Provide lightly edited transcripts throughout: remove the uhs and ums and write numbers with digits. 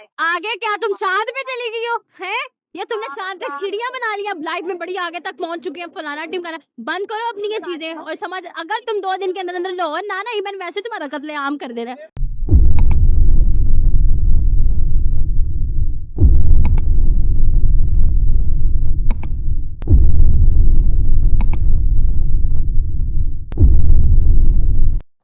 आगे क्या तुम चांद पे चली गई हो हैं, या तुमने चांद पे चिड़िया बना लिया, लाइफ में बड़ी आगे तक पहुंच चुकी है, फलाना टीम करना। बंद करो अपनी ये चीजें और समझ, अगर तुम 2 दिन के अंदर अंदर लाहौर ना ना इवन वैसे तुम्हारा कत्लेआम कर दे रहा है।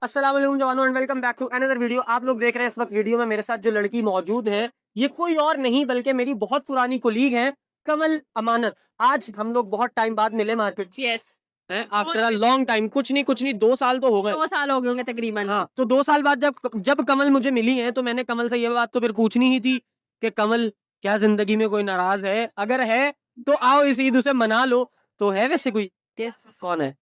अस्सलाम वालेकुम जवानों and welcome back to another video. आप लोग देख रहे हैं इस वक्त वीडियो में मेरे साथ जो लड़की मौजूद है ये कोई और नहीं बल्कि मेरी बहुत पुरानी कोलीग है, कमल अमानत। आज हम लोग बहुत टाइम बाद मिले मार्केट यस, है, आफ्टर अ लॉन्ग टाइम। कुछ नहीं 2 साल तो हो गए। 2 साल हो गए होंगे तकरीबन। हाँ, तो 2 साल बाद जब कमल मुझे मिली है तो मैंने कमल से ये बात तो फिर पूछनी ही थी कि कमल क्या जिंदगी में कोई नाराज है, अगर है तो आओ इस ईद उसे मना लो। तो है वैसे कोई? कौन है?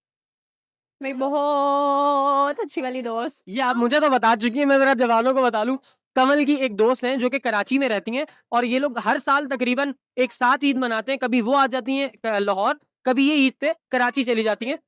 मेरी बहुत अच्छी वाली दोस्त। ये आप मुझे तो बता चुकी है, मैं जरा जवानों को बता लूं। कमल की एक दोस्त हैं जो कि कराची में रहती हैं और ये लोग हर साल तकरीबन एक साथ ईद मनाते हैं। कभी वो आ जाती हैं लाहौर, कभी ये ईद पे कराची चली जाती हैं।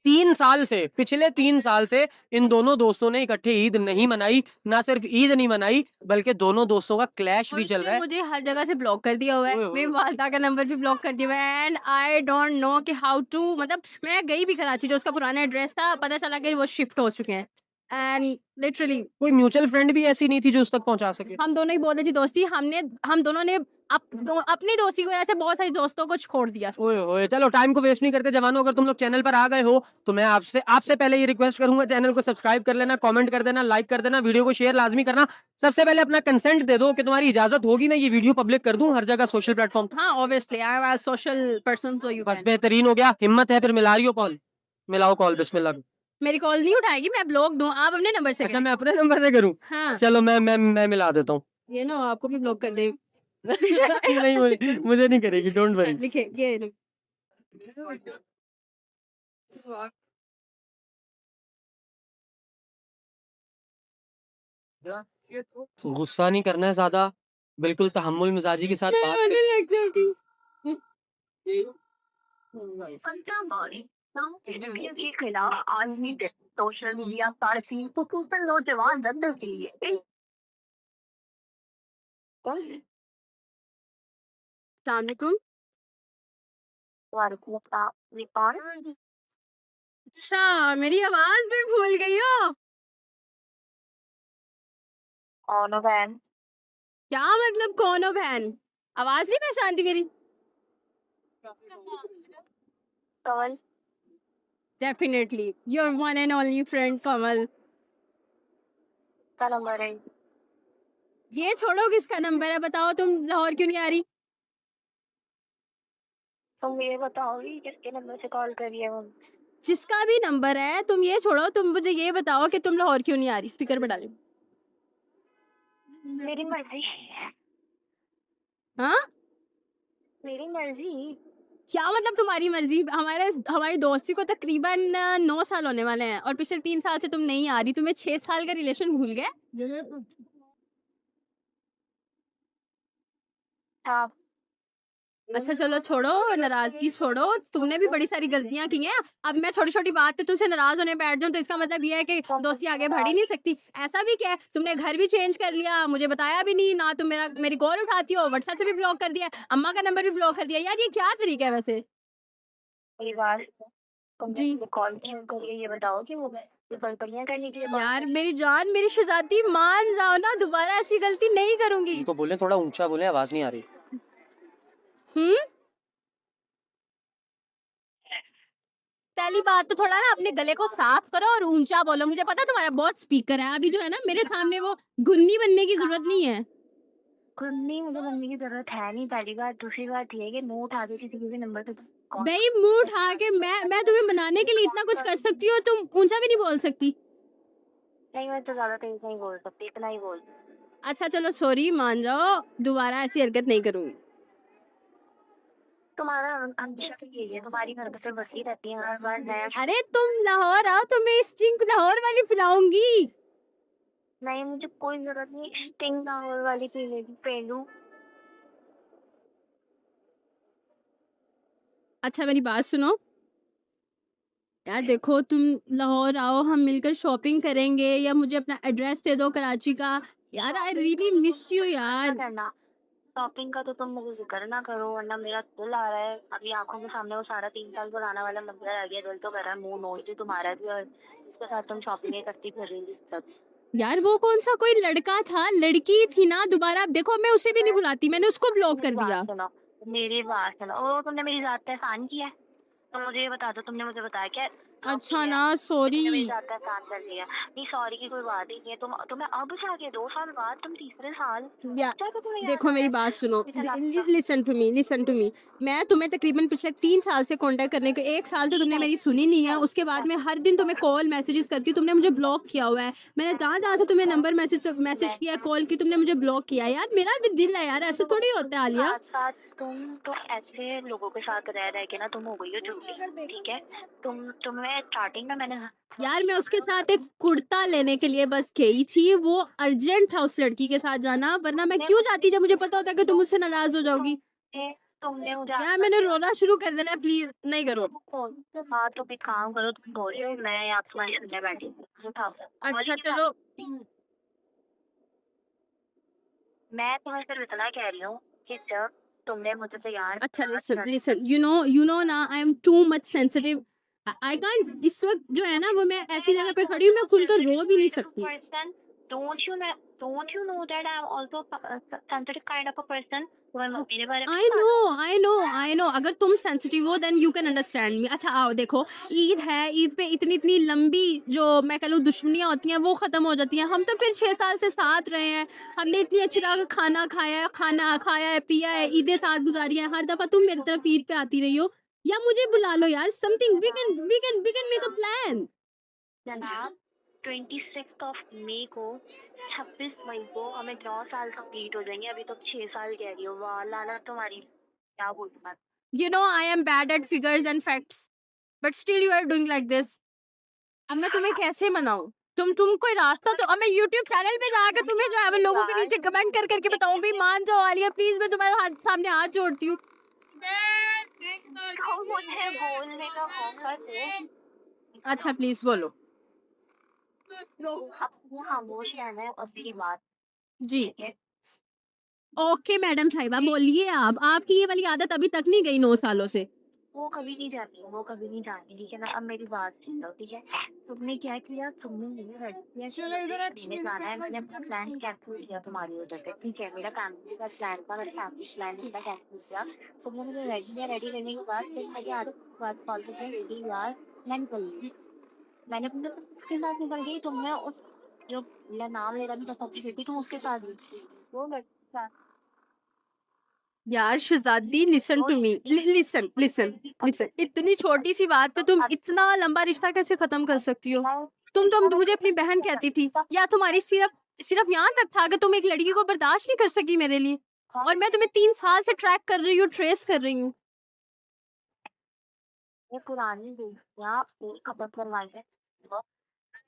3 साल से, पिछले 3 साल से इन दोनों दोस्तों ने इकट्ठे ईद नहीं मनाई। ना सिर्फ ईद नहीं मनाई बल्कि दोनों दोस्तों का क्लैश भी चल रहा है। मुझे हर जगह से ब्लॉक कर दिया हुआ है, मेरी वालदा का नंबर भी ब्लॉक कर दिया हुआ है एंड आई डोंट नो कि हाउ टू, मतलब मैं गई भी कराची, जो उसका पुराना एड्रेस था, पता चला कि वो शिफ्ट हो चुके हैं एंड लिटरली कोई म्यूचुअल फ्रेंड भी ऐसी नहीं थी जो उस तक पहुंचा सके? हम दोनों ही बहुत अच्छी दोस्ती, हम दोनों ने अपनी दोस्ती की वजह से बहुत सारी दोस्तों को छोड़ दिया। ओए ओए, चलो टाइम को वेस्ट नहीं करते जवानों। अगर तुम लोग चैनल पर आ गए हो तो मैं आपसे पहले ये रिक्वेस्ट करूंगा, चैनल को सब्सक्राइब कर लेना, कमेंट कर देना, लाइक कर देना, वीडियो को शेयर लाजमी करना। सबसे पहले अपना कंसेंट दे दो कि तुम्हारी इजाजत होगी मैं ये वीडियो पब्लिक कर दूं हर जगह सोशल प्लेटफॉर्म। हाँ obviously I am social person, so you बस कैन। बेहतरीन हो गया, हिम्मत है फिर मिला रही हो कॉल। मिलाओ कॉल, बिस्मिल्लाह। मेरी कॉल नहीं उठाएगी, मैं ब्लॉक दूं, आप अपने नंबर से अच्छा, करें। मैं अपने नंबर से करूँ? हाँ चलो मैं मिला देता हूँ। ये ना आपको भी ब्लॉक कर दे। नहीं, मुझे नहीं करेगी, डोंट वरी। लिखे ये गुस्सा नहीं करना है ज्यादा, बिल्कुल तहम्मुल मिजाजी के साथ बात सोशल मीडिया पर नौजवान रद्द की है। सलामकुम। अच्छा मेरी आवाज भी भूल गई हो? और बहन क्या मतलब कौन हो बहन? आवाज नहीं पहचानती मेरी? Kamal definitely your one and only friend Kamal. का नंबर है। ये छोड़ो, किसका नंबर है बताओ, तुम लाहौर क्यों नहीं आ रही? तुम ये बताओगी किसके नंबर से कॉल करी है वो? जिसका भी नंबर है, तुम ये छोड़ो, तुम मुझे ये बताओ कि तुम लाहौर क्यों नहीं आ रही। स्पीकर पे डालो। मेरी मर्जी। हाँ मेरी मर्जी। क्या मतलब तुम्हारी मर्जी? हमारी दोस्ती को तकरीबन 9 साल होने वाले हैं और पिछले 3 साल से तुम नहीं आ रही, तुम्हें 6 साल का रिलेशन भूल गए? हाँ अच्छा चलो छोड़ो, नाराजगी छोड़ो, तुमने भी बड़ी सारी गलतियां की हैं। अब मैं छोटी छोटी बात पे तुमसे नाराज होने बैठ जाऊं तो इसका मतलब ये है कि दोस्ती आगे बढ़ ही नहीं सकती। ऐसा भी क्या है, तुमने घर भी चेंज कर लिया, मुझे बताया भी नहीं ना, तुम मेरी कॉल उठाती हो, व्हाट्सएप से भी ब्लॉक कर दिया, अम्मा का नंबर भी ब्लॉक कर दिया। यार ये क्या तरीका है वैसे? मेरी बात तुमने जी कॉल क्यों करी? ये बताओ कि वो गलतियां करने के लिए यार मेरी जान, मेरी शहजादी, मान जाओ ना, दोबारा ऐसी गलती नहीं करूंगी। इनको बोले थोड़ा ऊंचा बोले, आवाज नहीं आ रही। हम्म पहली बात तो थोड़ा ना अपने गले को साफ करो और ऊंचा बोलो। मुझे पता है तुम्हारा बहुत स्पीकर है, अभी जो है ना मेरे सामने वो गुन्नी बनने की जरूरत नहीं है। नहीं, मुझे बनने की जरूरत है नहीं। पहली बात। दूसरी बात ये है कि नो उठा दो किसी भी नंबर पे। भाई मुंह उठा के मैं तुम्हें मनाने के लिए इतना कुछ कर सकती हूँ, तुम ऊंचा भी नहीं बोल सकती? नहीं, मैं तो ज्यादा तेज नहीं बोल सकती, इतना ही बोल। अच्छा चलो सॉरी, मान जाओ, दोबारा ऐसी हरकत नहीं करूंगी। तुम्हारा अंदर तो यही है, तुम्हारी हरकतें बढ़ती रहती हैं हर बार नया। अरे तुम लाहौर आओ तो मैं इस चिंक लाहौर वाली पिलाऊंगी। नहीं, मुझे कोई जरूरत नहीं स्टिंग लाहौर वाली पीने की। पहलू अच्छा मेरी बात सुनो यार, देखो तुम लाहौर आओ, हम मिलकर शॉपिंग करेंगे, या मुझे अपना एड्रेस दे दो कराची का, यार आई रियली मिस यू यार। करना शॉपिंग का तो तुम मुझे जिक्र ना करो, वरना मेरा दिल आ रहा है अभी आंखों के सामने वो सारा 3 साल पुराना वाला मंजर आ गया, दिल तो कर रहा है मुंह नोच दूं तुम्हारा भी, और इसके साथ तुम शॉपिंग एक सस्ती कर रही सब। यार वो कौन सा कोई लड़का था, लड़की थी ना, दोबारा देखो मैं उसे भी नहीं बुलाती, मैंने उसको ब्लॉक कर दिया। मेरी बात सुनो, ओ तुमने मेरी जात का एहसान किया है, तो मुझे ये बता दो तुमने मुझे बताया क्या ब्लॉक अच्छा किया ना, है? सॉरी। तुमने मेरी जात का एहसान कर दिया। नहीं सॉरी की कोई बात ही नहीं है, तुम्हें अब जाके 2 साल बाद तुम तीसरे साल या क्या तो तुम्हें याद देखो आ रहा मेरी है बात सुनो, कि चल आपका listen to me, listen to me. मैं तुम्हें तकरीबन पिछले 3 साल से कांटेक्ट करने के, 1 साल तो तुमने मेरी सुनी नहीं है, उसके बाद में हर दिन तुम्हें कॉल मैसेजेस करती हूँ, तुमने मुझे ब्लॉक किया हुआ है। मैंने जहाँ जहाँ से तुम्हें नंबर मैसेज किया, कॉल की, तुमने मुझे ब्लॉक किया। यार मेरा भी दिल है यार, ऐसे थोड़ी होता है आलिया। साथ साथ तुम तो ऐसे लोगों के साथ रह रह के ना तुम हो गई हो झूठी, ठीक है? तुम्हें स्टार्टिंग में मैंने यार मैं उसके साथ एक कुर्ता लेने के लिए बस गई थी, वो अर्जेंट था उस लड़की के साथ जाना, वरना मैं क्यों जाती जब मुझे पता होता कि तुम मुझसे नाराज हो जाओगी। तुमने मुझे यार मैंने रोना शुरू कर देना है, प्लीज नहीं करो। हाँ तो भी काम करो, तुम बोल रही हो मैं आपके वहीं सुनने बैठी हूँ। उठाओ। अच्छा चलो। मैं तुम्हें सिर्फ इतना कह रही हूँ कि जब तुमने मुझे तैयार अच्छा किया, लिसन लिसन, यू नो ना, I am too much sensitive. I can't, इस वक्त जो है ना वो मैं ऐसी जगह पे खड़ी हूँ, मैं खुलकर रो भी नहीं सकती। person, don't you know that I'm also a sensitive kind of a person? तुम्हें मेरे बारे में आई नो, अगर तुम सेंसिटिव हो then you can understand me. अच्छा आओ देखो, ईद है, ईद पे इतनी इतनी लंबी जो मैं कह लूँ दुश्मनियां होती हैं वो खत्म हो जाती हैं। हम तो फिर 6 साल से साथ रहे हैं, हमने इतनी अच्छी तरह का खाना खाया है, पिया है, ईदें साथ गुजारी है। हर दफा तुम मेरी तरफ ईद पे आती रही हो, या मुझे बुला लो यार, something we can make a plan. जनाब 26 को 26 मई को हमें 9 साल कंप्लीट हो जाएंगे, अभी तो 6 साल कह रही हो, वाह लाना तुम्हारी, क्या बोलूं मैं। You know I am bad at figures and facts, but still you are doing like this. अब मैं तुम्हें कैसे मनाऊं? तुम कोई रास्ता तो, अब मैं YouTube चैनल पे जाकर तुम्हें जो है वो लोगों के नीचे कमेंट कर करके बताऊं भी मान जाओ आलिया प्लीज, मैं तुम्हारे सामने हाथ जोड़ती हूँ। तो मुझे बोलने का मौका दो। अच्छा प्लीज बोलो। अब वो खामोश रहना है असली बात, जी ठीक है? ओके मैडम साहिबा बोलिए। आप आपकी ये वाली आदत अभी तक नहीं गई 9 सालों से। वो कभी नहीं जाती, वो कभी नहीं जाती, ठीक है ना? अब मेरी बात सुन लो, ठीक है? तुमने क्या किया, तुमने मुझे रेडी किया मैंने जाना है, मैंने अपना प्लान कैंसिल किया तुम्हारी वजह से, ठीक है? मेरा फैमिली का प्लान था, मेरा फैमिली प्लान था कैंसिल किया। तुमने मुझे रेडी किया, रेडी करने के बाद फिर मैं आधे बात कॉल करके रेडी यार मैं निकल गई, मैंने अपने उसके साथ निकल गई, तुमने उस जो मेरा नाम लेना भी पसंद थी बेटी, तुम उसके साथ गई। वो लड़के साथ यार शहजादी listen to me, listen listen listen, इतनी छोटी सी बात पे तुम इतना लंबा रिश्ता कैसे खत्म कर सकती हो? तुम मुझे अपनी बहन कहती थी, या तुम्हारी सिर्फ सिर्फ यहाँ तक था कि तुम एक लड़की को बर्दाश्त नहीं कर सकी मेरे लिए, और मैं तुम्हें 3 साल से ट्रैक कर रही हूँ, ट्रेस कर रही हूँ। ये पुरानी दोस्तियाँ खत्म करवाई है।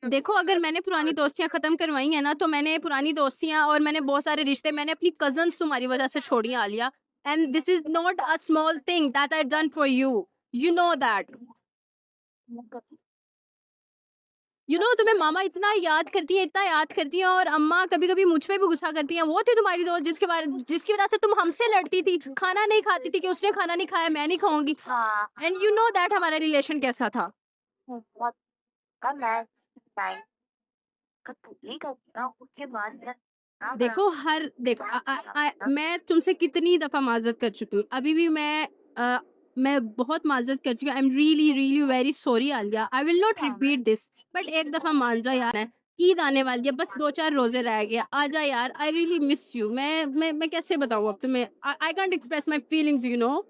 देखो अगर मैंने पुरानी दोस्तियां खत्म करवाई है ना, तो मैंने पुरानी दोस्तियां और मैंने बहुत सारे रिश्ते, मैंने अपनी कजन्स तुम्हारी वजह से छोड़ी Alia, and this is not a small thing that I done for you, you know that. You know तुम्हें मामा इतना याद करती है, इतना याद करती है, और अम्मा कभी कभी मुझ पे भी गुस्सा करती हैं। वो थी तुम्हारी दोस्त जिसकी वजह से तुम हमसे लड़ती थी, खाना नहीं खाती थी कि उसने खाना नहीं खाया मैं नहीं खाऊंगी, हाँ एंड यू नो दैट हमारा रिलेशन कैसा था। बहुत कम है टाइम का, तू नहीं करती ना उसके बाद मेरा ना देखो हर देखो मैं तुमसे कितनी दफा माजरत कर चुकी हूँ, अभी भी मैं बहुत माजरत कर चुकी हूँ। I am really really very sorry Alia, I will not repeat this, but एक दफा मान जा यार, ईद आने वाली है, बस 2-4 रोजे रह गए, आ जा यार, आई रियली मिस यू। मैं कैसे बताऊँ अब तुम्हें, I can't express my feelings you know.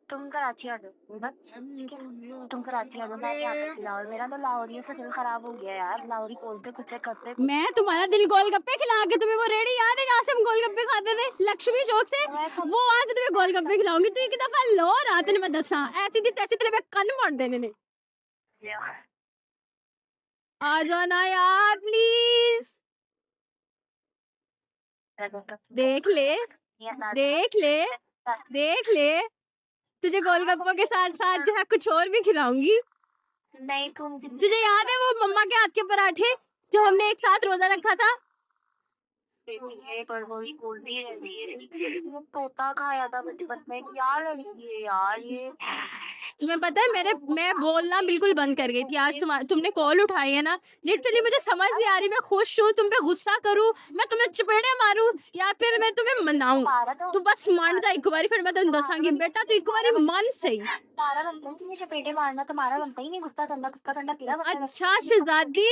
तुम कराची आ जाओ बस, तुम कराची आ जाओ, मैं यहाँ पे लाहौर, मेरा तो लाहौरियों से दिल खराब हो गया यार, लाहौरी बोलते कुछ करते कुछ। मैं तुम्हारा दिल गोलगप्पे खिला के, तुम्हें वो रेडी याद है जहाँ से हम गोलगप्पे खाते थे लक्ष्मी चौक से, वो वहां से तुम्हें गोलगप्पे खिलाऊंगी। तू एक दफा लो रात ने मैं दसा ऐसी थी तैसी तेरे मैं कन मार देने ने। आ जाओ ना यार प्लीज, देख ले देख ले देख ले, तुझे गोलगप्पों के साथ साथ जो है कुछ और भी खिलाऊंगी। नहीं तुम तुझे याद है वो मम्मा के हाथ के पराठे जो हमने एक साथ रोजा रखा था? ये पर वही बोलती रहती है वो तोता खाया था बचपन में क्या लड़की है यार ये तुम्हें पता है मैं बोलना बिल्कुल बंद कर गई थी आज तुमने कॉल उठाई है ना, लिटरली मुझे समझ नहीं आ रही मैं खुश हूँ तुम पे गुस्सा करूँ, मैं तुम्हें चपेड़े मारूं या फिर मैं तुम्हें मनाऊं। मारा तो तू बस मान जा एक बारी, फिर मैं तेन दसांगी बेटा तू एक बारी मन सही। तारा बनता ही नहीं चपेटे मारना तुम्हारा बनता ही नहीं गुस्सा ठंडा तेरा बनता है अच्छा शहजादी,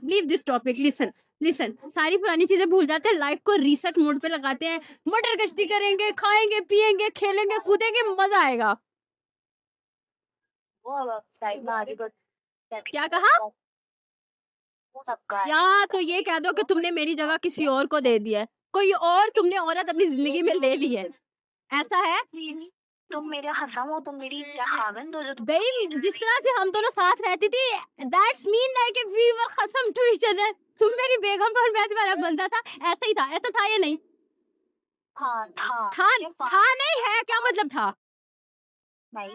लीव दिस टॉपिक, लिसन सारी पुरानी चीजें भूल जाते हैं, लाइफ को रीसेट मोड पे लगाते हैं, मटर कश्ती करेंगे, खाएंगे पिएंगे खेलेंगे कूदेंगे, मजा आएगा। वो अब साइड में आ रही तो क्या कहा? वो सबका है या तो ये कह दो कि तुमने मेरी जगह किसी और को दे दिया है, कोई और तुमने औरत अपनी जिंदगी में ले ली है, ऐसा है? तुम मेरे हराम हो तुम मेरी खावन दो जो भाई जिस तरह से हम दोनों साथ रहती थी, that's mean like we were कसम टू ईच अदर, तुम मेरी बेगम और मैं तुम्हारा बंदा था, ऐसा ही था, ऐसा था या नहीं? था नहीं है, क्या मतलब था? नहीं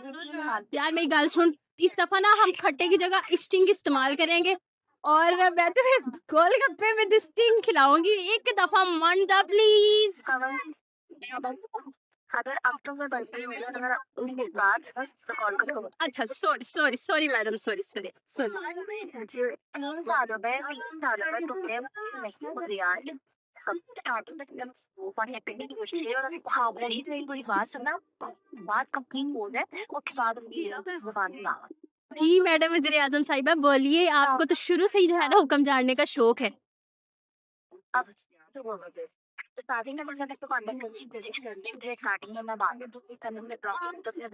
यार मेरी गल सुन, इस दफा ना हम खट्टे की जगह स्टिंग इस्तेमाल करेंगे और मैं तुम्हें गोलगप्पे में स्टिंग खिलाऊंगी, एक दफा मान जा प्लीज। अगर अब तो मैं बनती हूँ अगर उनके बाद तो कॉल करो अच्छा सॉरी मैडम, सॉरी तुमने नहीं बोली यार स्टार्टिंग में एकदम फनी करने की कोशिश की और हाँ मेरी तो एक पूरी बात सुनना बात कंप्लीट बोल रहा है उसके बाद उनकी जुबान ना जी मैडम वज़ीर आज़म साहिबा बोलिए, आपको तो शुरू से ही जो है ना हुक्म झाड़ने का शौक है। अब स्टार्टिंग में मतलब इसको कांटेक्ट करके स्टार्टिंग में मैं बात करने में प्रॉब्लम तो फिर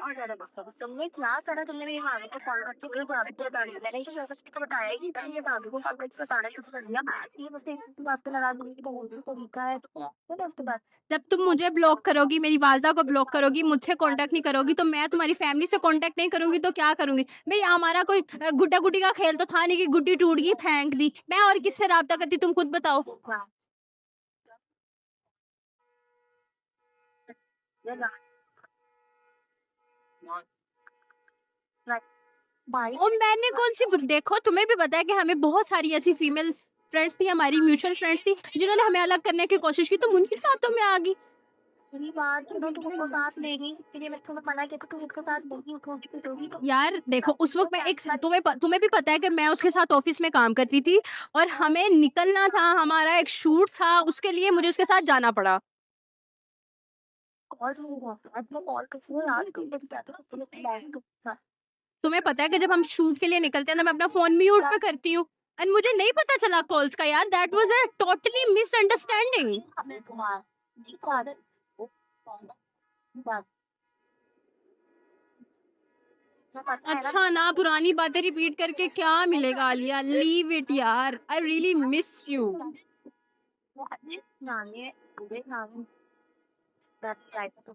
और ज्यादा गुस्सा तुमने क्लास सारा तुमने मेरी भाभी को कॉल करके कोई बात तो बतानी मैंने ये प्रोसेस तो बताया ही नहीं था ये भाभी को कॉल करके सारा कुछ कर दिया ये मुझसे इस बात पे नाराज होने की तरीका है तो उसके बाद जब तुम मुझे ब्लॉक करोगी, मेरी वालदा को ब्लॉक करोगी, मुझसे कांटेक्ट नहीं करोगी, तो मैं तुम्हारी फैमिली से कांटेक्ट नहीं करूंगी तो क्या करूंगी? भाई हमारा कोई गुड्डा गुड्डी का खेल तो था नहीं कि गुड्डी टूट गई फेंक दी, मैं और किससे राब्ता करती तुम खुद बताओ। भाई और मैंने कौन सी देखो तुम्हें भी पता है कि हमें बहुत सारी ऐसी फीमेल फ्रेंड्स थी, हमारी म्यूचुअल फ्रेंड्स थी जिन्होंने हमें अलग करने की कोशिश की, तुम उनके साथ तो मैं आ गई। मेरी बात सुनो तुमको बात लेगी फिर मैं तुम्हें मना किया तो तुम उसके साथ नहीं उठोगी पिटोगी तो यार देखो उस वक्त मैं एक तुम्हें भी पता है कि मैं उसके साथ ऑफिस में काम करती थी और हमें निकलना था, हमारा एक शूट था, उसके लिए मुझे उसके साथ जाना पड़ा। कॉल तो कॉल करती हूँ यार तुम लोग क्या तो तुम्हें तुम्हें पता है कि जब हम शूट के लिए निकलते हैं ना मैं अपना फोन म्यूट पे करती हूँ, एंड मुझे नहीं पता चला कॉल्स का। यार that was a totally misunderstanding. हमें तुम्हारी आदत बात अच्छा ना पुरानी बातें रिपीट करके क्या मिलेगा आलिया, लीव इट यार, आई रियली मिस यू। नानी पूरे नानी तो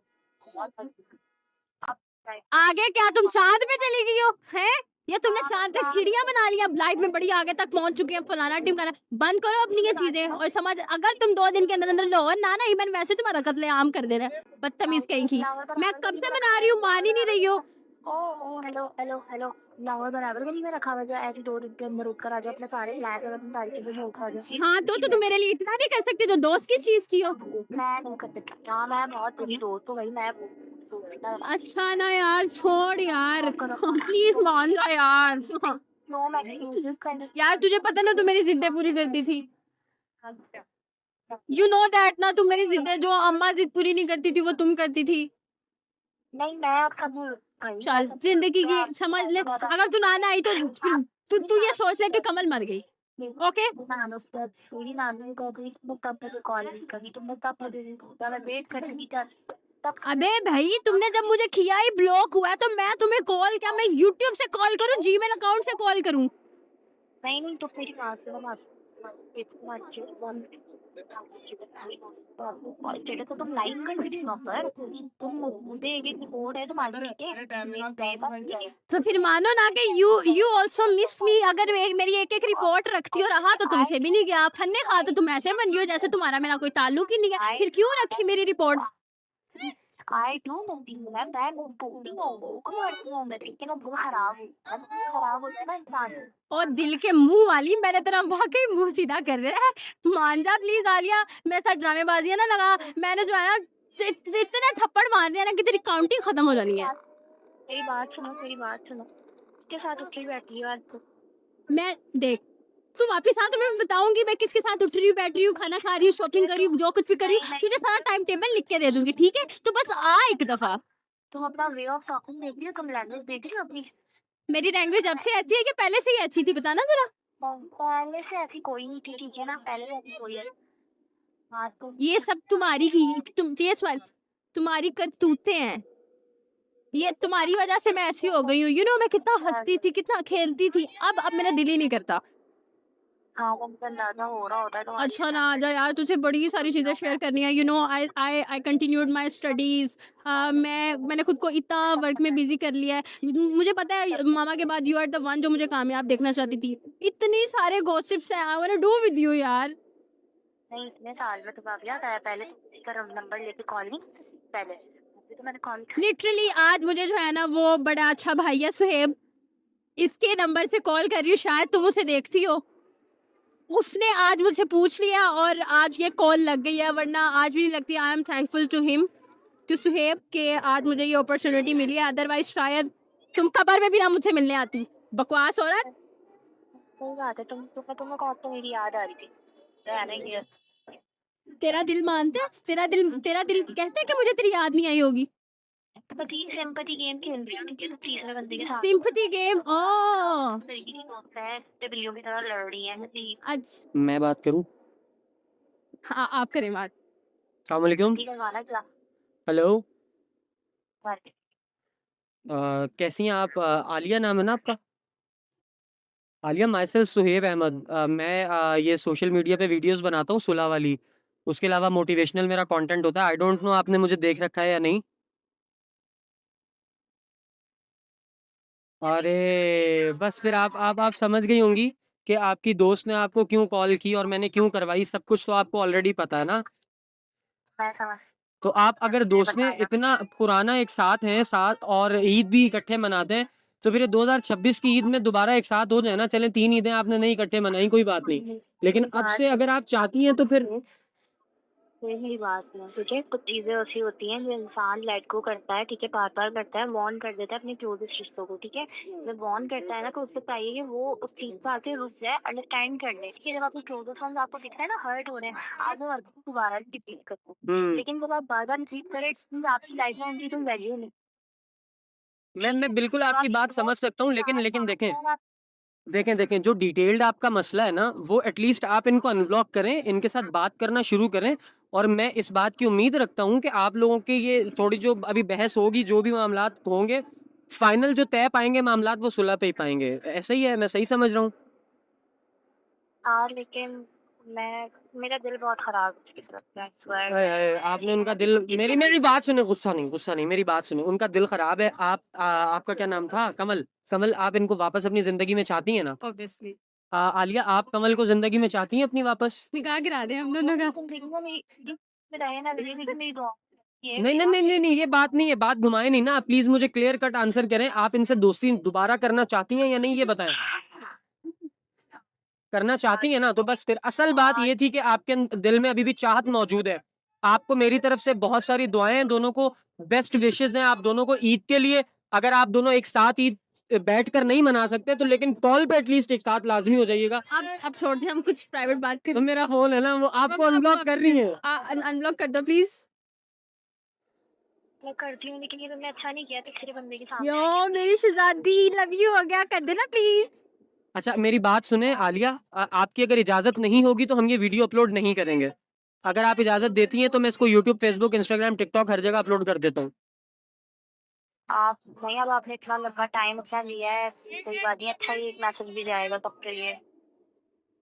आगे क्या तुम चांद पे चली गई हो हैं, या तुमने चांद पे चिड़िया बना लिया, लाइफ में बड़ी आगे तक पहुंच चुके हैं, फलाना टीम बंद करो अपनी ये चीजें और समझ, अगर तुम 2 दिन के अंदर अंदर लाहौर ना ना इवन वैसे तुम्हारा कत्लेआम कर देना है, बदतमीज कहीं की। मैं कब से बना रही हूँ, मान ही नहीं रही हो। ओ हेलो लाहौर बराबर में नहीं मैं रखा हुआ जो ऐसे 2 दिन के अंदर उठकर आ जाओ अपने सारे लायक अगर तुम तारीख से उठा जाओ हाँ तो तुम मेरे लिए इतना नहीं कर सकती जो दोस्त की चीज थी हो। मैं नहीं कर सकता क्या मैं बहुत बुरी दोस्त हूँ भाई मैं अच्छा ना यार छोड़ यार, प्लीज मान जा यार। नो मैं जिस करने यार तुझे पता ना तू मेरी जिद्दें पूरी करती थी, यू नो दैट ना, तुम मेरी जिद्दें जो अम्मा जिद पूरी नहीं करती थी वो तुम करती थी। नहीं मैं अब सब चल जिंदगी की समझ ले, अगर तू ना आई तो तू ये सोच ले कि कमल मर गई। ओके पूरी नानी को गई तब तक कॉल नहीं करी तुमने तब तक वेट करेंगी तब अबे भाई तुमने जब मुझे किया ही ब्लॉक हुआ है तो मैं तुम्हें कॉल, क्या मैं यूट्यूब से कॉल करूं, जीमेल अकाउंट से कॉल करूं? नहीं तो मेरी बात सुनो मत तो तुम लाइक कर दीजिए पर तुम मुझे एक कोड है तुम्हारे लेके तो फिर मानो ना कि यू आल्सो मिस मी, अगर मेरी एक रिपोर्ट रखती हो रहा तो तुमसे भी नहीं गया, फन्ने खा तो तुम ऐसे बन गई हो जैसे तुम्हारा मेरा कोई ताल्लुक ही नहीं है, फिर क्यों रखी मेरी रिपोर्ट? आई डोंट नो मैं वो बोलती हूँ वो को करती हूँ मैं, लेकिन वो खराब होता है, खराब होता है ना इंसान। और दिल के मुंह वाली, मेरे तेरा वाकई मुंह सीधा कर रहा है। मान जा प्लीज आलिया, मेरे साथ ड्रामेबाजी ना लगा। मैंने जो है ना इतने थप्पड़ मार दिया ना कि तेरी काउंटिंग खत्म हो जानी है। मेरी बात सुनो, मेरी बात सुनो, के साथ उठ रही बैठी है आज तो। मैं देख, तू वापिस आ तो मैं बताऊंगी मैं किसके साथ उठ रही हूँ, बैठ रही हूँ, खाना खा रही हूँ, शॉपिंग कर रही हूँ, जो कुछ भी कर रही हूँ, तुझे सारा टाइम टेबल लिख के दे दूंगी, ठीक है? तो बस आ एक दफा। तुम अपना वे ऑफ टॉकिंग देखती हो, तुम लैंग्वेज देखती हो अपनी। मेरी लैंग्वेज अब से ऐसी है कि पहले से ही अच्छी थी, बताना जरा। पहले से ऐसी कोई नहीं थी, ठीक है ना, पहले से ऐसी कोई है। हाँ तो ये सब तुम्हारी ही, ये तुम्हारी करतूतें हैं। ये तुम्हारी वजह से मैं ऐसी हो गई हूँ। मैं कितना हंसती थी, कितना खेलती थी, अब मेरा दिल ही नहीं करता। हाँ वो मुझे अंदाजा हो रहा होता है तुम्हारी। अच्छा ना आ जा यार, तुझे बड़ी सारी चीजें शेयर करनी है। I continued my studies. मैंने खुद को इतना वर्क में बिजी कर लिया है। मुझे पता है मामा के बाद यू आर द वन जो मुझे कामयाब देखना चाहती थी। इतनी सारे गॉसिप्स हैं, I want to do with you यार। नहीं इतने साल में तुम्हें अब याद आया, पहले का नंबर लेके कॉल नहीं करती थी पहले, अभी तो मैंने कॉल। लिटरली आज मुझे जो है ना वो बड़ा अच्छा भाई है सुहेब, इसके नंबर से कॉल कर रही हूँ, शायद तुम उसे देखती हो। उसने आज मुझे पूछ लिया और आज ये कॉल लग गई है, वरना आज भी नहीं लगती। I am thankful to him, to Suhaib, के आज मुझे ये अपॉर्चुनिटी मिली है। अदरवाइज शायद तुम खबर में भी ना मुझे मिलने आती। बकवास हो रहा है। सही बात है, तुम्हें कॉल तो मेरी याद आ रही थी, रहना ही है। तेरा दिल मानता है, तेरा दिल कहता है कि मुझे तेरी याद नहीं आई होगी। सिंपैथी गेम खेल रही हूँ, ठीक है, तो तीसरे बंदे के साथ सिंपैथी गेम, तरीके की दोस्त है, तितलियों की तरह लड़ रही है। अच्छा मैं बात करूं? हाँ आप करें बात। अस्सलाम वालेकुम। ठीक है वाला क्या हेलो। बात। कैसी हैं आप? आलिया नाम है ना आपका? Alia, myself Suhaib Ahmed. मैं ये सोशल मीडिया पे वीडियोस बनाता हूँ, सुलह वाली। उसके अलावा मोटिवेशनल मेरा कंटेंट होता है। आई डोंट नो आपने मुझे देख रखा है या नहीं। अरे बस फिर आप समझ गई होंगी कि आपकी दोस्त ने आपको क्यों कॉल की और मैंने क्यों करवाई। सब कुछ तो आपको ऑलरेडी पता है ना। मैं समझ तो आप अगर दोस्त ने इतना पुराना एक साथ हैं, साथ और ईद भी इकट्ठे मनाते हैं, तो फिर ये 2026 की ईद में दोबारा एक साथ हो जाए ना। चले 3 ईदें आपने नहीं इकट्ठे मनाई, कोई बात नहीं, लेकिन अब से अगर आप चाहती हैं तो फिर मेरी बात नहीं, ठीक है, कुछ चीजें ऐसी होती हैं जो इंसान लेट गो करता है, ठीक है, बार बार करता है, वॉर्न कर देता है अपने क्लोजेस्ट रिश्तों को, ठीक है। जब वॉर्न करता है ना तो उसको चाहिए कि वो उस चीज को आके रुक जाए, अंडरस्टैंड कर ले, ठीक है। जब आपके क्लोजेस्ट फ्रेंड्स आपको दिखता है ना हर्ट हो रहे हैं, आप वो हर्ट को दोबारा रिपीट करो, लेकिन जब आप बार बार रिपीट करें आपकी लाइफ में उनकी तुम वैल्यू नहीं। मैं बिल्कुल आपकी बात समझ सकता हूँ, लेकिन देखें देखें देखें जो डिटेल्ड आपका मसला है ना, वो एटलीस्ट आप इनको अनब्लॉक करें, इनके साथ बात करना शुरू करें। और मैं इस बात की उम्मीद रखता हूँ कि आप लोगों के ये थोड़ी जो अभी बहस होगी, जो भी मामलात होंगे, फाइनल जो तय पाएंगे मामलात, वो सुलह पे ही पाएंगे। ऐसा ही है, मैं सही समझ रहा हूँ? हाँ लेकिन मैं मेरा दिल बहुत खराब है इस वक्त, I swear। हाय हाय, आपने उनका दिल, मेरी बात सुने, गुस्सा नहीं, मेरी बात सुने। उनका दिल खराब है। आपका क्या नाम था? कमल। कमल, आप इनको वापस अपनी जिंदगी में चाहती हैं ना? ऑब्वियसली। आलिया, आप कमल को जिंदगी में चाहती हैं अपनी वापस? निकाह गिरा दे हम दोनों का। तुम देखो मेरी बताइए ना, मेरी दुआ ये नहीं नहीं नहीं नहीं नहीं, ये बात नहीं है, बात घुमाए नहीं ना। प्लीज मुझे क्लियर कट आंसर करें, आप इनसे दोस्ती दोबारा करना चाहती हैं या नहीं, ये बताएं। करना चाहती हैं ना, तो बस फिर असल बात ये थी कि आपके दिल में अभी भी चाहत मौजूद है। आपको मेरी तरफ से बहुत सारी दुआएं हैं, दोनों को बेस्ट विशेस हैं आप दोनों को ईद के लिए। अगर आप दोनों एक साथ ईद बैठकर नहीं मना सकते तो लेकिन कॉल पे एटलीस्ट एक साथ लाजमी हो जाइएगा। अब छोड़ दे, हम कुछ प्राइवेट बात तो करें। मेरा फोन है ना, वो आपको अनब्लॉक कर रही है। अनब्लॉक कर दो प्लीज। मैं करती हूँ, लेकिन ये तुमने अच्छा नहीं किया तीसरे बंदे के सामने। यो मेरी शहजादी, लव यू हो गया, कर देना प्लीज। अच्छा मेरी बात सुने आलिया, आपकी अगर इजाजत नहीं होगी तो हम ये वीडियो अपलोड नहीं करेंगे। अगर आप इजाजत देती हैं तो मैं इसको यूट्यूब, फेसबुक, इंस्टाग्राम, टिकटॉक हर जगह अपलोड कर देता हूँ। आप नहीं, अब आपने इतना लंबा टाइम अपना लिया है, कोई बात नहीं, अच्छा ही एक मैसेज भी जाएगा तब के लिए।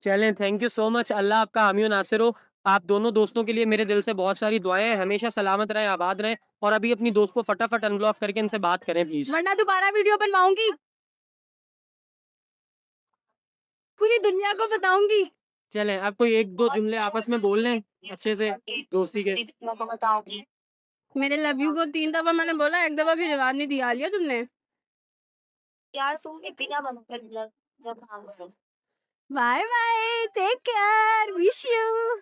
चलें, थैंक यू सो मच। अल्लाह आपका हामी और नासिर हो। आप दोनों दोस्तों के लिए मेरे दिल से बहुत सारी दुआएं हैं। हमेशा सलामत रहें, आबाद रहें। और अभी अपनी दोस्त को फटाफट अनब्लॉक करके इनसे बात करें प्लीज। वरना दोबारा वीडियो बनवाऊंगी, पूरी दुनिया को बताऊंगी। चलें, आप कोई एक दो जुमले आपस में बोल लें अच्छे से दोस्ती के। मैं तो बताऊंगी, मेरे लव यू को 3 दफा मैंने बोला, एक दफा भी जवाब नहीं दिया। लिया तुमने? यार तुम इतना बंद कर दिया जब हम bye bye, take care, wish you.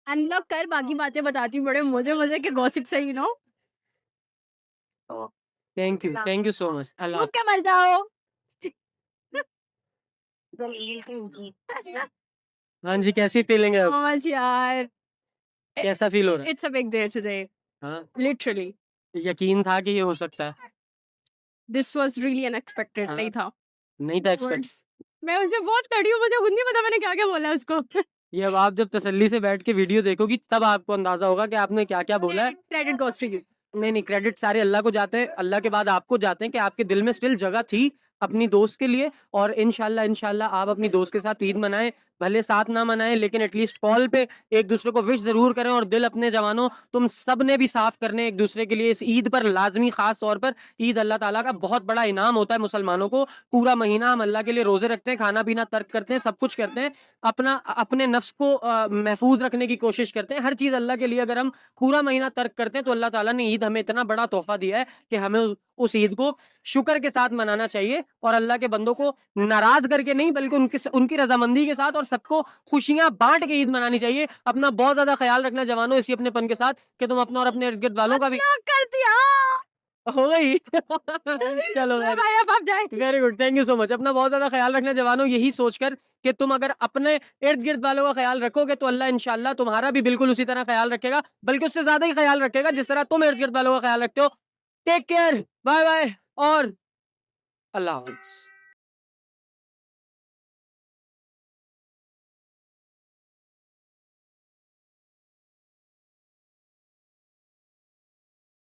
Unblock कर, बाकी बातें बताती हूँ, बड़े मजे मजे के गॉसिप से, you know. Thank you so much. अल्लाह भूख के मर जाओ। हाँ जी, कैसी फीलिंग है अब? मच यार, कैसा फील हो रहा है? It's a big day today, हाँ, लिटरली। यकीन था कि ये हो सकता है? दिस वाज रियली अनएक्सपेक्टेड, हाँ। नहीं था। नहीं था एक्सपेक्ट। Words. मैं उससे बहुत तड़ी हूँ, मुझे खुद नहीं पता मैंने क्या क्या बोला उसको। ये अब आप जब तसल्ली से बैठ के वीडियो देखोगी तब आपको अंदाजा होगा कि आपने क्या क्या बोला है। Credit goes to you. नहीं, क्रेडिट सारे अल्लाह को जाते हैं, अल्लाह के बाद आपको जाते हैं कि आपके दिल में स्टिल जगह थी अपनी दोस्त के लिए। और इंशाल्लाह आप अपनी दोस्त के साथ ईद मनाएं, भले साथ ना मनाएं लेकिन एटलीस्ट कॉल पे एक दूसरे को विश जरूर करें। और दिल अपने जवानों, तुम सब ने भी साफ करने एक दूसरे के लिए इस ईद पर लाजमी। खास तौर पर ईद अल्लाह ताला का बहुत बड़ा इनाम होता है मुसलमानों को। पूरा महीना हम अल्लाह के लिए रोजे रखते हैं, खाना पीना तर्क करते हैं, सब कुछ करते हैं, अपने नफ्स को महफूज रखने की कोशिश करते हैं, हर चीज अल्लाह के लिए। अगर हम पूरा महीना तर्क करते हैं तो अल्लाह ताला ने ईद हमें इतना बड़ा तोहफा दिया है कि हमें उस ईद को शुक्र के साथ मनाना चाहिए। और अल्लाह के बंदों को नाराज करके नहीं, बल्कि उनकी रजामंदी के साथ और सबको खुशियां बांट के ईद मनानी चाहिए। अपना बहुत ज्यादा ख्याल रखना जवानों, इसी अपनेपन के साथ कि तुम अपना और अपने इर्द गिर्द वालों का भी। कर दिया। हो गई। चलो भाई अब जाए। Very good, thank you so much. अपना बहुत ज्यादा ख्याल रखना जवानों, यही सोचकर कि तुम अगर अपने इर्द गिर्द वालों का ख्याल रखोगे तो अल्लाह इंशाल्लाह तुम्हारा भी बिल्कुल उसी तरह ख्याल रखेगा, बल्कि उससे ज्यादा ही ख्याल रखेगा जिस तरह तुम इर्द गिर्द वालों का ख्याल रखते हो। टेक केयर, बाय बाय और अल्लाह हाफिज।